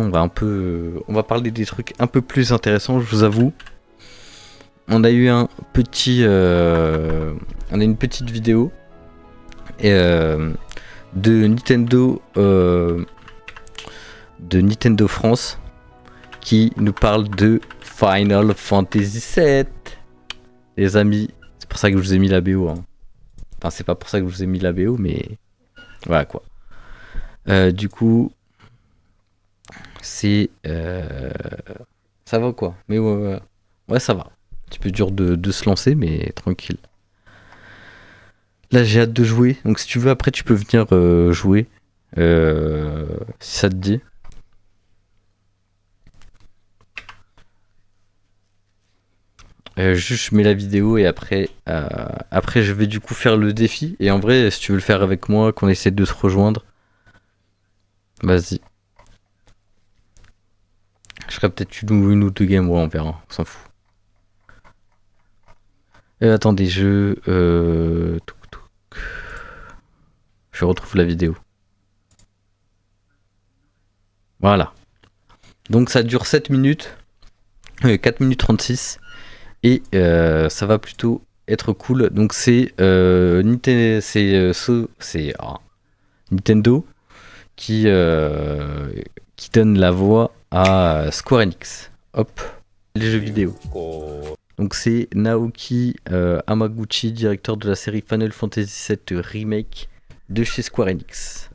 On va parler des trucs un peu plus intéressants, je vous avoue. On a eu on a une petite vidéo de Nintendo France qui nous parle de Final Fantasy VII. Les amis, c'est pour ça que je vous ai mis la BO. Hein. Enfin, c'est pas pour ça que je vous ai mis la BO, mais voilà quoi. Du coup, c'est ça va quoi. Mais ouais, ça va. Un petit peu dur de se lancer, mais tranquille. Là, j'ai hâte de jouer. Donc, si tu veux, après, tu peux venir jouer. Si ça te dit. Juste, je mets la vidéo et après, je vais du coup faire le défi. Et en vrai, si tu veux le faire avec moi, qu'on essaie de se rejoindre, vas-y. Je ferai peut-être une ou deux games, ouais, on verra, on s'en fout. Attendez, je retrouve la vidéo. Voilà. Donc ça dure 7 minutes, 4 minutes 36. Et ça va plutôt être cool. Donc c'est Nintendo qui donne la voix à Square Enix. Hop, les jeux vidéo. Donc c'est Naoki Hamaguchi, directeur de la série Final Fantasy VII Remake de chez Square Enix.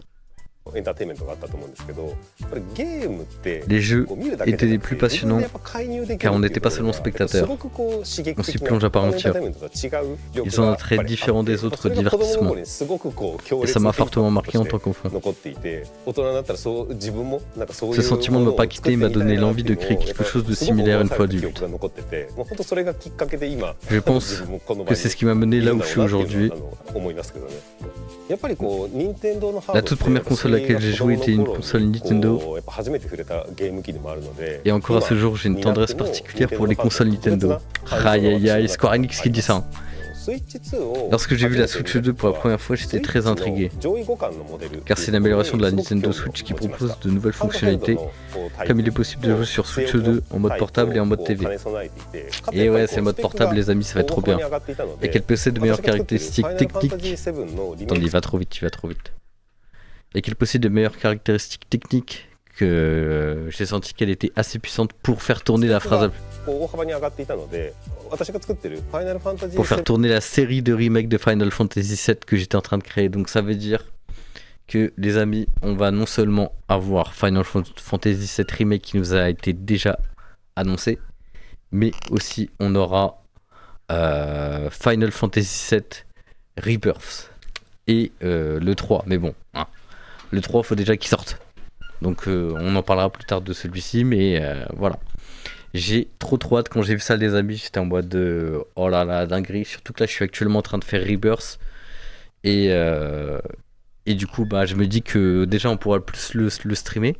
Les jeux étaient les plus passionnants car on n'était pas seulement spectateur, on s'y plonge à part entière. Ils ont un trait différent des autres divertissements et ça m'a fortement marqué en tant qu'enfant. Ce sentiment ne m'a pas quitté et m'a donné l'envie de créer quelque chose de similaire une fois adulte. Je pense que c'est ce qui m'a mené là où je suis aujourd'hui. La toute première console à laquelle j'ai joué était une console Nintendo. Et encore à ce jour, j'ai une tendresse particulière pour les consoles Nintendo. Aïe aïe aïe, Square Enix qui dit ça. Lorsque j'ai vu la Switch 2 pour la première fois, j'étais très intrigué. Car c'est une amélioration de la Nintendo Switch qui propose de nouvelles fonctionnalités, comme il est possible de jouer sur Switch 2 en mode portable et en mode TV. Et ouais, c'est le mode portable les amis, ça va être trop bien. Et qu'elle possède de meilleures caractéristiques techniques. Attendez, il va trop vite. Et qu'elle possède de meilleures caractéristiques techniques que j'ai senti qu'elle était assez puissante pour faire tourner la phrase. Pour faire tourner la série de remakes de Final Fantasy VII que j'étais en train de créer. Donc ça veut dire que les amis, on va non seulement avoir Final Fantasy VII Remake qui nous a été déjà annoncé, mais aussi on aura Final Fantasy VII Rebirth et le 3. Mais bon, hein, le 3, faut déjà qu'il sorte. Donc on en parlera plus tard de celui-ci, mais voilà. J'ai trop hâte. Quand j'ai vu ça les amis, j'étais en mode de oh là là, dinguerie. Surtout que là je suis actuellement en train de faire Rebirth. Et du coup bah je me dis que déjà on pourra plus le streamer.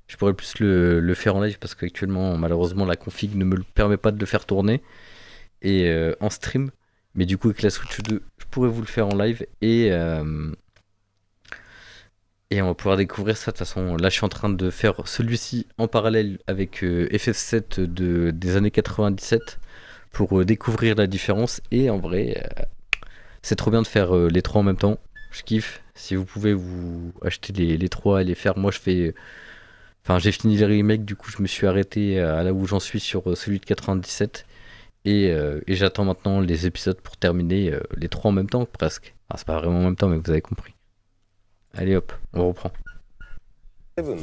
Je pourrais plus le faire en live parce qu'actuellement malheureusement la config ne me permet pas de le faire tourner. Et en stream. Mais du coup avec la Switch 2, je pourrais vous le faire en live. Et on va pouvoir découvrir ça. De toute façon, là je suis en train de faire celui-ci en parallèle avec FF7 des années 97 pour découvrir la différence. Et en vrai, c'est trop bien de faire les trois en même temps. Je kiffe. Si vous pouvez vous acheter les trois et les faire, moi je fais. Enfin, j'ai fini les remakes, du coup je me suis arrêté à là où j'en suis sur celui de 97. Et j'attends maintenant les épisodes pour terminer les trois en même temps presque. Enfin, c'est pas vraiment en même temps, mais vous avez compris. Allez hop, on reprend. Bon,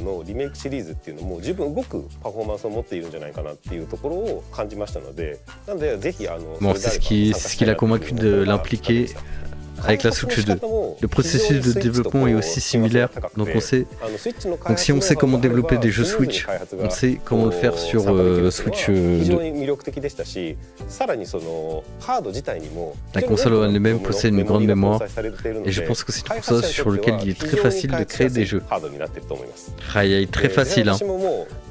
c'est ce qui l'a convaincu de l'impliquer avec la Switch 2. Le processus de développement est aussi similaire, donc si on sait comment développer des jeux Switch, on sait comment le faire sur Switch 2. La console en elle-même possède une grande mémoire, et je pense que c'est une console sur laquelle il est très facile de créer des jeux. Aïe, très facile, hein.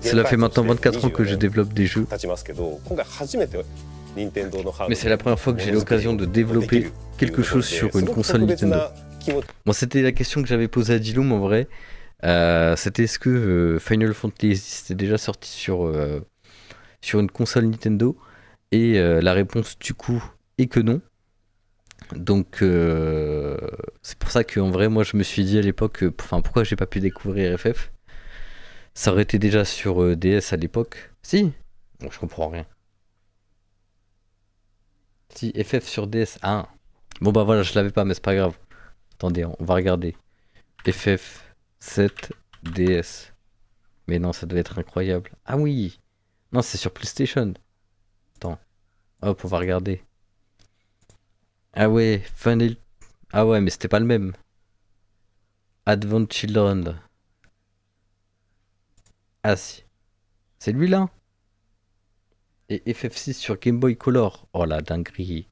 Cela fait maintenant 24 ans que je développe des jeux. Mais c'est la première fois que j'ai l'occasion de développer quelque chose sur une console Nintendo. Bon, c'était la question que j'avais posée à Diloum en vrai. C'était est-ce que Final Fantasy était déjà sorti sur une console Nintendo? Et la réponse du coup est que non. Donc c'est pour ça qu'en vrai moi je me suis dit à l'époque, enfin pourquoi j'ai pas pu découvrir FF? Ça aurait été déjà sur DS à l'époque. Si. Bon, je comprends rien. Si FF sur DS. Ah. Bon bah voilà, je l'avais pas mais c'est pas grave. Attendez, on va regarder. FF 7 DS. Mais non, ça devait être incroyable. Ah oui. Non, c'est sur PlayStation. Attends. Hop, on va regarder. Ah ouais, Final. Ah ouais, mais c'était pas le même. Advent Children. Ah si. C'est lui là. Et FF6 sur Game Boy Color. Oh la dinguerie.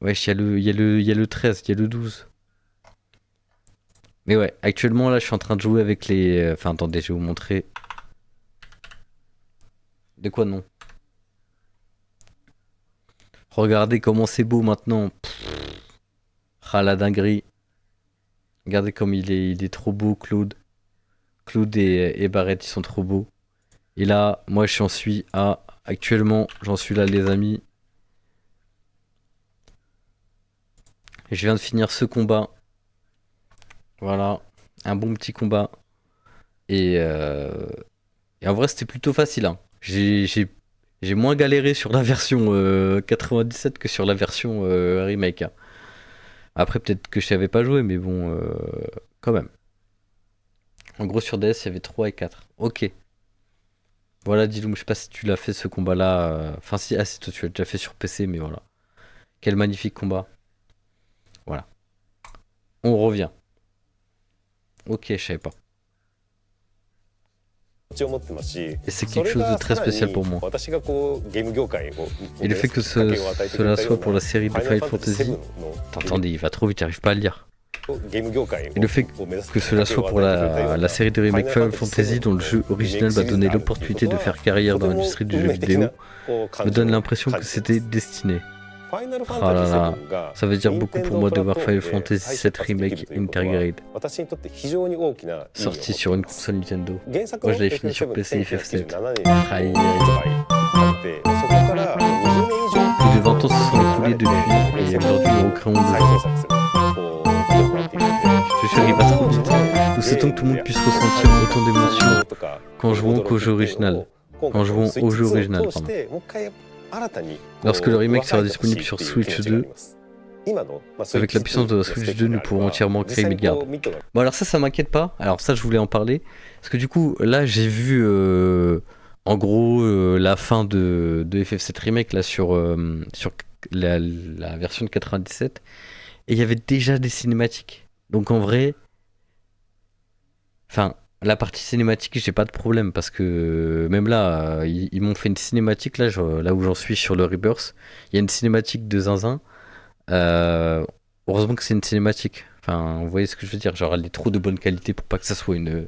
Wesh, il y a le 13, il y a le 12. Mais ouais, actuellement là je suis en train de jouer avec les. Enfin attendez, je vais vous montrer. De quoi non? Regardez comment c'est beau maintenant. Ah la dinguerie. Regardez comme il est trop beau, Claude. Claude et Barrett, ils sont trop beaux. Et là, moi j'en suis à. Actuellement, j'en suis là les amis. Je viens de finir ce combat. Voilà. Un bon petit combat. Et, euh, et en vrai, c'était plutôt facile, hein. J'ai moins galéré sur la version 97 que sur la version remake, hein. Après, peut-être que je savais pas jouer, mais bon, quand même. En gros, sur DS, il y avait 3 et 4. Ok. Voilà, dis-le, je sais pas si tu l'as fait ce combat-là. Enfin, si, ah, si, toi, tu l'as déjà fait sur PC, mais voilà. Quel magnifique combat. Voilà. On revient. Ok, je savais pas. Et c'est quelque chose de très spécial pour moi. Et le fait que cela soit pour la série de Final Fantasy. Attendez, il va trop vite, j'arrive pas à le lire. Et le fait que cela soit pour la série de remake Final Fantasy dont le jeu original m'a donné l'opportunité de faire carrière dans l'industrie du jeu vidéo me donne l'impression que c'était destiné. Ah là là, ça veut dire beaucoup pour moi de voir Final Fantasy VII Remake Intergrade sorti sur une console Nintendo. Moi je l'avais fini sur PC FF7. Aïe aïe aïe. Plus de 20 ans se sont écoulés depuis et aujourd'hui nous recréons le jeu. Je suis il va trop vite. Nous souhaitons que tout le monde puisse ressentir autant d'émotions qu'en jouant qu'au jeu original. En jouant au jeu original, pardon. Lorsque le remake sera disponible sur Switch 2, avec la puissance de la Switch 2, nous pourrons entièrement créer Midgard. Bon alors ça m'inquiète pas. Alors ça je voulais en parler. Parce que du coup là j'ai vu en gros la fin de FF7 Remake là sur la version de 97. Et il y avait déjà des cinématiques. Donc en vrai, enfin la partie cinématique j'ai pas de problème. Parce que même là, ils m'ont fait une cinématique là où j'en suis sur le Rebirth. Il y a une cinématique de Zinzin. Euh, Heureusement que c'est une cinématique. Enfin, vous voyez ce que je veux dire. Genre, elle est trop de bonne qualité pour pas que ça soit une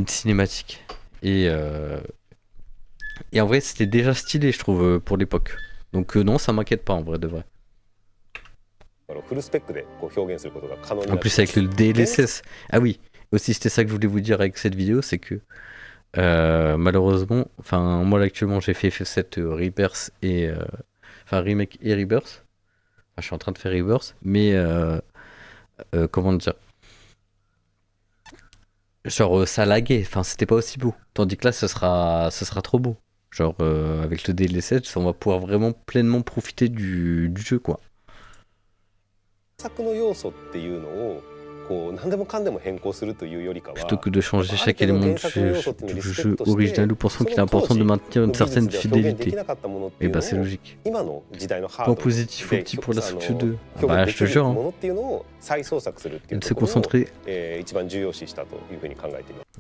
cinématique. Et, euh, et en vrai, c'était déjà stylé, je trouve, pour l'époque. Donc, non, ça m'inquiète pas en vrai de vrai. En plus, avec le DLSS. Ah oui, aussi, c'était ça que je voulais vous dire avec cette vidéo c'est que malheureusement, enfin, moi là, actuellement, j'ai fait FF7 Rebirth et. Enfin, Remake et Rebirth. Enfin, je suis en train de faire Rebirth, mais comment dire, genre ça laguait, enfin c'était pas aussi beau, tandis que là ce sera trop beau, genre avec le DLSS on va pouvoir vraiment pleinement profiter du jeu quoi. Plutôt que de changer chaque élément du jeu original, nous pensons qu'il est important de maintenir une certaine fidélité. Et bah c'est logique. Point positif ou petit pour la Switch 2. Ah bah je te jure, hein. Et de se concentrer.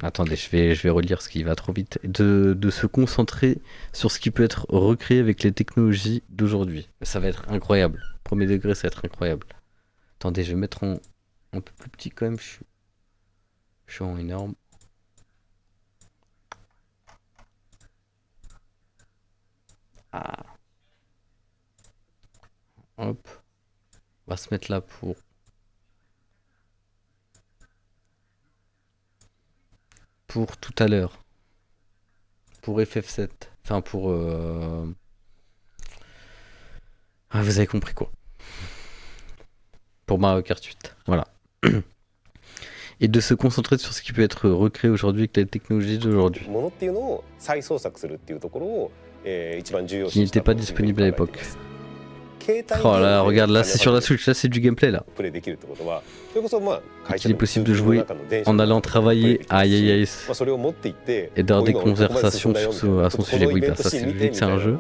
Attendez, je vais relire ce qui va trop vite. De se concentrer sur ce qui peut être recréé avec les technologies d'aujourd'hui. Ça va être incroyable. Premier degré, ça va être incroyable. Attendez, je vais mettre en un peu plus petit quand même. Je suis en énorme. Ah, hop. On va se mettre là pour. pour tout à l'heure. Pour FF7. Enfin, pour... Ah, vous avez compris quoi. Pour Mario Kart 8. Voilà. Et de se concentrer sur ce qui peut être recréé aujourd'hui avec la technologie d'aujourd'hui. Qui n'était pas disponible à l'époque. Oh là, regarde, là c'est sur la Switch, là c'est du gameplay là. Il est possible de jouer en allant travailler, aïe aïe aïe, et d'avoir des conversations à son sujet. Oui, bah ça c'est vu que c'est un jeu.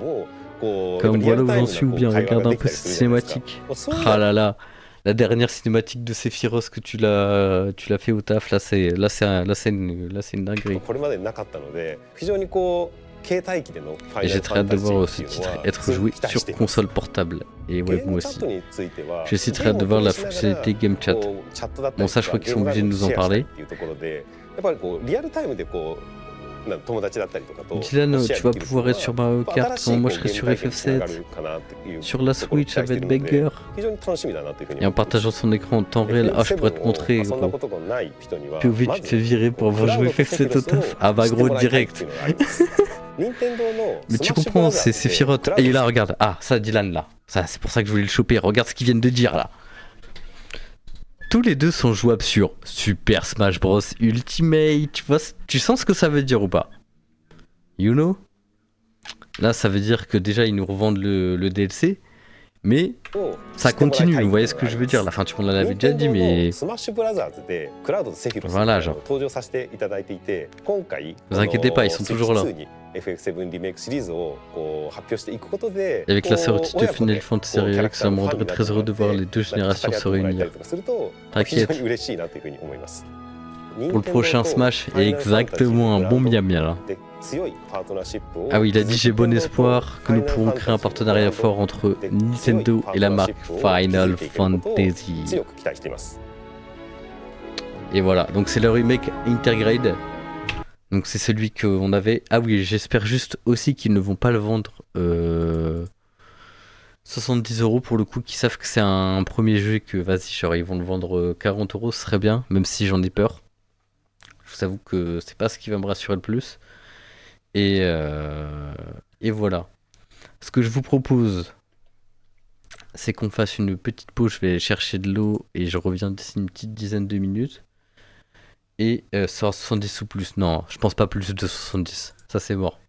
Comme voilà où j'en suis, ou bien regarde un peu cette cinématique. Ah là là, la dernière cinématique de Sephiroth que tu l'as fait au taf, là c'est une dinguerie. Et j'ai très hâte de voir ce titre être joué sur console portable. Et ouais, moi aussi. J'ai aussi très hâte de voir la fonctionnalité Game Chat. Bon, ça, je crois qu'ils sont obligés de nous en parler. Dylan, tu vas pouvoir être sur Mario Kart quand moi je serai sur FF7. Sur la Switch, ça va être banger. Et en partageant son écran en temps réel, ah, je pourrais te montrer, gros. POV, tu te fais virer pour avoir joué FF7 au taf. Ah bah, gros, direct. Mais tu comprends, c'est Sephiroth. Et là, regarde. Ah, ça, Dylan, là. Ça, c'est pour ça que je voulais le choper. Regarde ce qu'ils viennent de dire, là. Tous les deux sont jouables sur Super Smash Bros Ultimate. Tu vois, tu sens ce que ça veut dire ou pas? You know? Là, ça veut dire que déjà, ils nous revendent le DLC. Mais ça continue, vous voyez ce que je veux dire. La fin, tout le monde l'avait déjà dit, mais voilà, genre. Vous inquiétez pas, ils sont toujours là. Et avec la sortie de Final Fantasy Remake, ça me rendrait très heureux de voir les deux générations se réunir. T'inquiète. Pour le prochain Smash, exactement un bon miam là. Ah oui, il a dit j'ai bon espoir que nous pourrons créer un partenariat fort entre Nintendo et la marque Final Fantasy. Et voilà, donc c'est le remake Intergrade. Donc c'est celui qu'on avait. Ah oui, j'espère juste aussi qu'ils ne vont pas le vendre 70 € pour le coup, qu'ils savent que c'est un premier jeu et que vas-y, genre ils vont le vendre 40 €, ce serait bien, même si j'en ai peur. Je vous avoue que c'est pas ce qui va me rassurer le plus. Et voilà. Ce que je vous propose, c'est qu'on fasse une petite pause. Je vais aller chercher de l'eau et je reviens d'ici une petite dizaine de minutes. Et ça 70 ou plus. Non, je pense pas plus de 70. Ça, c'est mort.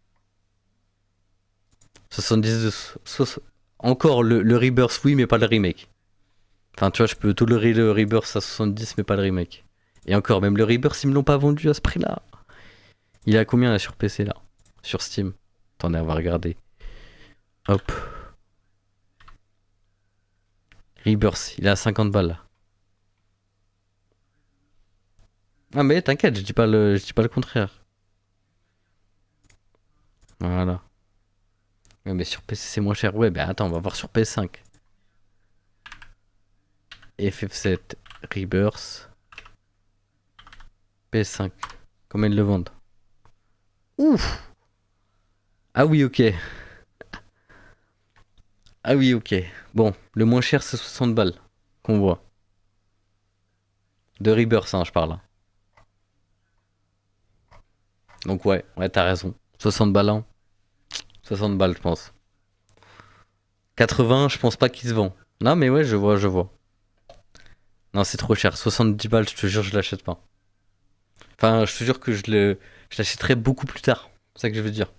70 de... Encore le Rebirth, oui, mais pas le remake. Enfin, tu vois, je peux tolérer le Rebirth à 70, mais pas le remake. Et encore, même le Rebirth, ils me l'ont pas vendu à ce prix-là. Il est à combien là sur PC là? Sur Steam. Attendez, on va regarder. Hop. Rebirth, il est à 50 balles là. Ah mais t'inquiète, je dis pas le contraire. Voilà. Ouais, mais sur PC c'est moins cher. Ouais, bah attends, on va voir sur PS5. FF7 Rebirth. PS5. Combien ils le vendent? Ouf. Ah oui, ok. Ah oui, ok. Bon, le moins cher c'est 60 balles qu'on voit. De Rebirth, hein, je parle. Donc ouais, t'as raison. 60 balles, hein. 60 balles, je pense. 80, je pense pas qu'il se vend. Non, mais ouais, je vois. Non, c'est trop cher. 70 balles, je te jure, je l'achète pas. Enfin, je te jure que je l'achèterai beaucoup plus tard. C'est ça que je veux dire.